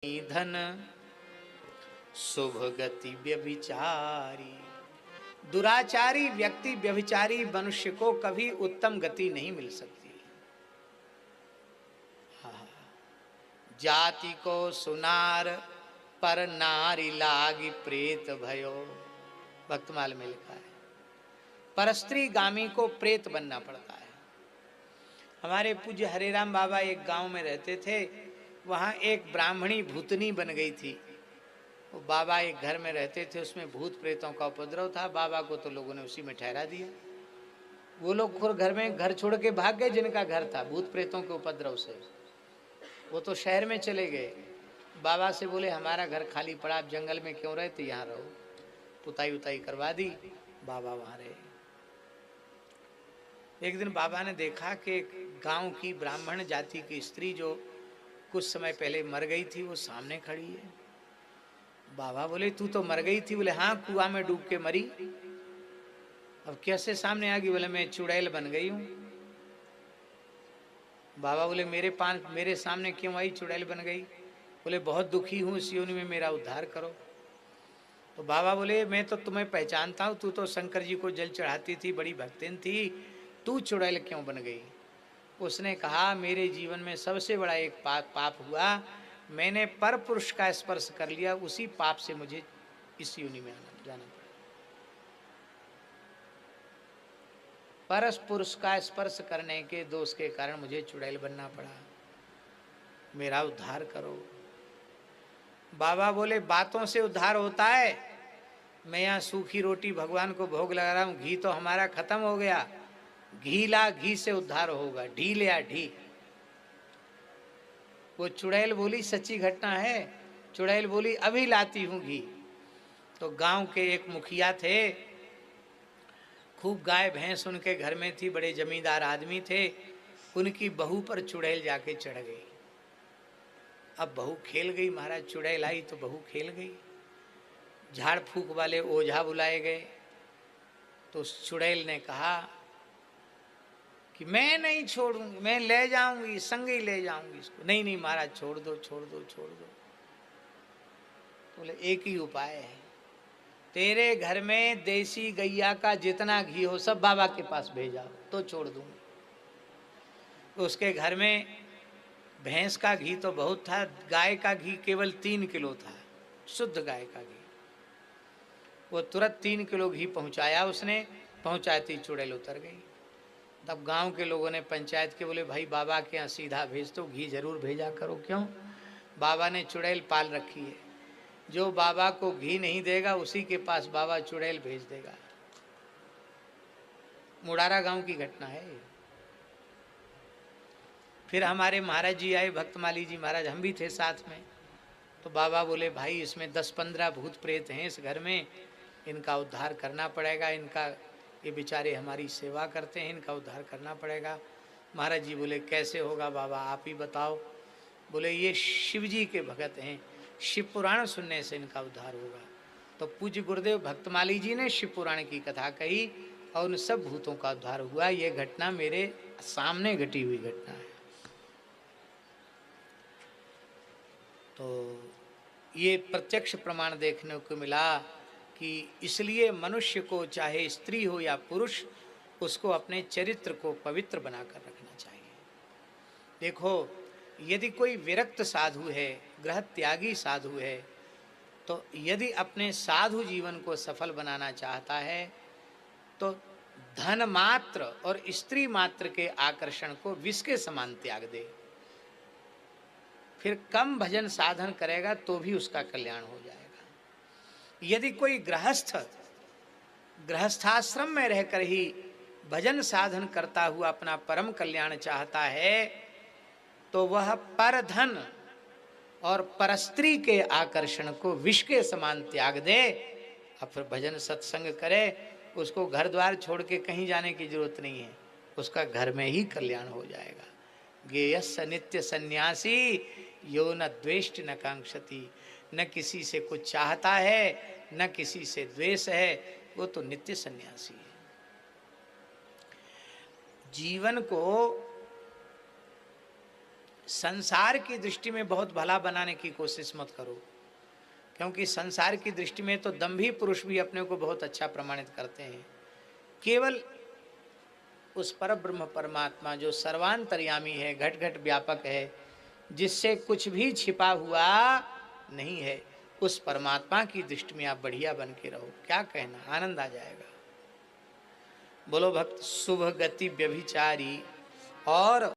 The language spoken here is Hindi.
धन शुभ गति व्यभिचारी। दुराचारी व्यक्ति, व्यभिचारी मनुष्य को कभी उत्तम गति नहीं मिल सकती। जाति को सुनार पर नारी लागी प्रेत भयो, भक्तमाल में लिखा है। परस्त्री गामी को प्रेत बनना पड़ता है। हमारे पूज्य हरेराम बाबा एक गांव में रहते थे, वहां एक ब्राह्मणी भूतनी बन गई थी। वो बाबा एक घर में रहते थे, उसमें भूत प्रेतों का उपद्रव था। बाबा को तो लोगों ने उसी में ठहरा दिया। वो लोग खुद घर में घर छोड़ के भाग गए, जिनका घर था भूत प्रेतों के उपद्रव से। वो तो शहर में चले गए। बाबा से बोले हमारा घर खाली पड़ा, आप जंगल में क्यों रहते, यहाँ रहो। पुताई उताई करवा दी, बाबा वहां रहे। एक दिन बाबा ने देखा कि गांव की ब्राह्मण जाति की स्त्री जो कुछ समय पहले मर गई थी, वो सामने खड़ी है। बाबा बोले तू तो मर गई थी? बोले हाँ, कुआं में डूब के मरी। अब कैसे सामने आ गई? बोले मैं चुड़ैल बन गई हूं। बाबा बोले मेरे सामने क्यों आई, चुड़ैल बन गई? बोले बहुत दुखी हूं, इस योनि में मेरा उद्धार करो। तो बाबा बोले मैं तो तुम्हें पहचानता हूं, तू तो शंकर जी को जल चढ़ाती थी, बड़ी भक्तिन थी, तू चुड़ैल क्यों बन गई? उसने कहा मेरे जीवन में सबसे बड़ा एक पाप हुआ, मैंने पर पुरुष का स्पर्श कर लिया, उसी पाप से मुझे इस योनि में जाना पड़ा। परस पुरुष का स्पर्श करने के दोष के कारण मुझे चुड़ैल बनना पड़ा, मेरा उद्धार करो। बाबा बोले बातों से उद्धार होता है? मैं यहाँ सूखी रोटी भगवान को भोग लगा रहा हूँ, घी तो हमारा खत्म हो गया, घी ला, घी से उद्धार होगा, ढी ले आ ढी। वो चुड़ैल बोली सच्ची घटना है। चुड़ैल बोली अभी लाती हूं घी। तो गांव के एक मुखिया थे, खूब गाय भैंस उनके घर में थी, बड़े जमींदार आदमी थे। उनकी बहू पर चुड़ैल जाके चढ़ गई। अब बहू खेल गई, महाराज चुड़ैल आई तो बहू खेल गई। झाड़ फूक वाले ओझा बुलाए गए। तो उस चुड़ैल ने कहा कि मैं नहीं छोड़ूंगी, मैं ले जाऊंगी, संग ही ले जाऊंगी इसको। नहीं नहीं महाराज छोड़ दो छोड़ दो छोड़ दो। बोले एक ही उपाय है, तेरे घर में देसी गैया का जितना घी हो सब बाबा के पास भेजा तो छोड़ दूंगी। तो उसके घर में भैंस का घी तो बहुत था, गाय का घी केवल 3 किलो था, शुद्ध गाय का घी। वो तुरंत 3 किलो घी पहुंचाया उसने। पहुंचाती चुड़ैल उतर गई। तब गांव के लोगों ने पंचायत के बोले भाई बाबा के यहाँ सीधा भेज दो, घी जरूर भेजा करो। क्यों? बाबा ने चुड़ैल पाल रखी है, जो बाबा को घी नहीं देगा उसी के पास बाबा चुड़ैल भेज देगा। मुड़ारा गांव की घटना है। फिर हमारे महाराज जी आए, भक्तमाली जी महाराज, हम भी थे साथ में। तो बाबा बोले भाई इसमें 10-15 भूत प्रेत हैं इस घर में, इनका उद्धार करना पड़ेगा। इनका ये बेचारे हमारी सेवा करते हैं, इनका उद्धार करना पड़ेगा। महाराज जी बोले कैसे होगा बाबा, आप ही बताओ। बोले ये शिव जी के भगत हैं, शिव पुराण सुनने से इनका उद्धार होगा। तो पूज्य गुरुदेव भक्तमाली जी ने शिव पुराण की कथा कही और उन सब भूतों का उद्धार हुआ। ये घटना मेरे सामने घटी हुई घटना है। तो ये प्रत्यक्ष प्रमाण देखने को मिला कि इसलिए मनुष्य को चाहे स्त्री हो या पुरुष, उसको अपने चरित्र को पवित्र बनाकर रखना चाहिए। देखो यदि कोई विरक्त साधु है, गृह त्यागी साधु है, तो यदि अपने साधु जीवन को सफल बनाना चाहता है तो धन मात्र और स्त्री मात्र के आकर्षण को विष के समान त्याग दे। फिर कम भजन साधन करेगा तो भी उसका कल्याण हो जाएगा। यदि कोई गृहस्थाश्रम में रहकर ही भजन साधन करता हुआ अपना परम कल्याण चाहता है तो वह पर धन और परस्त्री के आकर्षण को विष के समान त्याग दे और फिर भजन सत्संग करे। उसको घर द्वार छोड़ के कहीं जाने की जरूरत नहीं है, उसका घर में ही कल्याण हो जाएगा। गेयस्य नित्य सन्यासी यो न द्वेष्ट न कांक्षति। न किसी से कुछ चाहता है न किसी से द्वेष है, वो तो नित्य सन्यासी है। जीवन को संसार की दृष्टि में बहुत भला बनाने की कोशिश मत करो, क्योंकि संसार की दृष्टि में तो दंभी पुरुष भी अपने को बहुत अच्छा प्रमाणित करते हैं। केवल उस पर ब्रह्म परमात्मा जो सर्वांतर्यामी है, घट घट व्यापक है, जिससे कुछ भी छिपा हुआ नहीं है, उस परमात्मा की दृष्टि में आप बढ़िया बन के रहो। क्या कहना, आनंद आ जाएगा। बोलो भक्त शुभ गति व्यभिचारी और